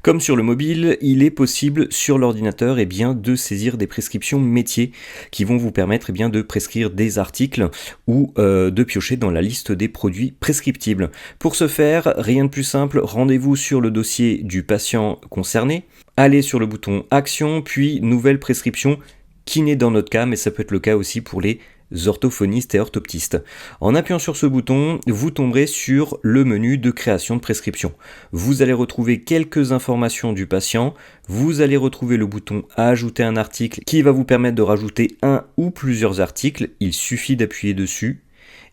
Comme sur le mobile, il est possible sur l'ordinateur de saisir des prescriptions métiers qui vont vous permettre de prescrire des articles ou de piocher dans la liste des produits prescriptibles. Pour ce faire, rien de plus simple, rendez-vous sur le dossier du patient concerné, allez sur le bouton Action, puis Nouvelle prescription, kiné dans notre cas, mais ça peut être le cas aussi pour les orthophonistes et orthoptistes. En appuyant sur ce bouton, vous tomberez sur le menu de création de prescription. Vous allez retrouver quelques informations du patient, vous allez retrouver le bouton ajouter un article qui va vous permettre de rajouter un ou plusieurs articles, il suffit d'appuyer dessus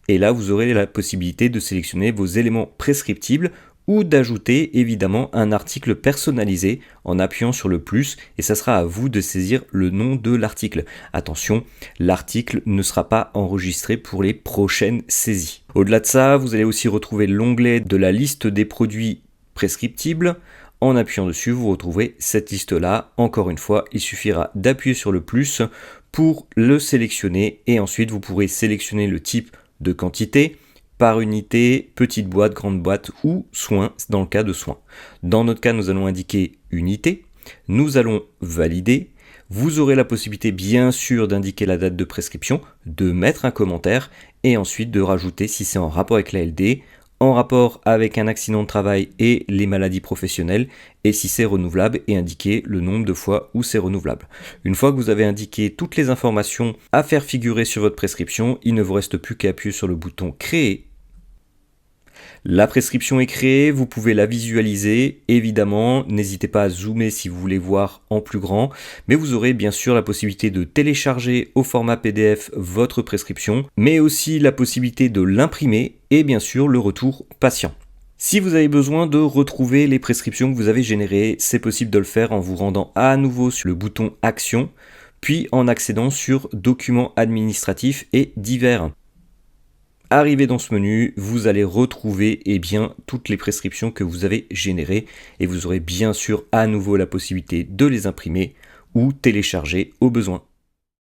et là vous aurez la possibilité de sélectionner vos éléments prescriptibles ou d'ajouter évidemment un article personnalisé en appuyant sur le plus et ça sera à vous de saisir le nom de l'article. Attention, l'article ne sera pas enregistré pour les prochaines saisies. Au-delà de ça, vous allez aussi retrouver l'onglet de la liste des produits prescriptibles. En appuyant dessus, vous retrouverez cette liste-là. Encore une fois, il suffira d'appuyer sur le plus pour le sélectionner et ensuite vous pourrez sélectionner le type de quantité, par unité, petite boîte, grande boîte ou soins dans le cas de soins. Dans notre cas, nous allons indiquer unité, nous allons valider, vous aurez la possibilité bien sûr d'indiquer la date de prescription, de mettre un commentaire et ensuite de rajouter si c'est en rapport avec la LD, en rapport avec un accident de travail et les maladies professionnelles et si c'est renouvelable et indiquer le nombre de fois où c'est renouvelable. Une fois que vous avez indiqué toutes les informations à faire figurer sur votre prescription, il ne vous reste plus qu'à appuyer sur le bouton créer. La prescription est créée, vous pouvez la visualiser, évidemment, n'hésitez pas à zoomer si vous voulez voir en plus grand, mais vous aurez bien sûr la possibilité de télécharger au format PDF votre prescription, mais aussi la possibilité de l'imprimer et bien sûr le retour patient. Si vous avez besoin de retrouver les prescriptions que vous avez générées, c'est possible de le faire en vous rendant à nouveau sur le bouton Action, puis en accédant sur Documents administratifs et divers. Arrivé dans ce menu, vous allez retrouver toutes les prescriptions que vous avez générées et vous aurez bien sûr à nouveau la possibilité de les imprimer ou télécharger au besoin.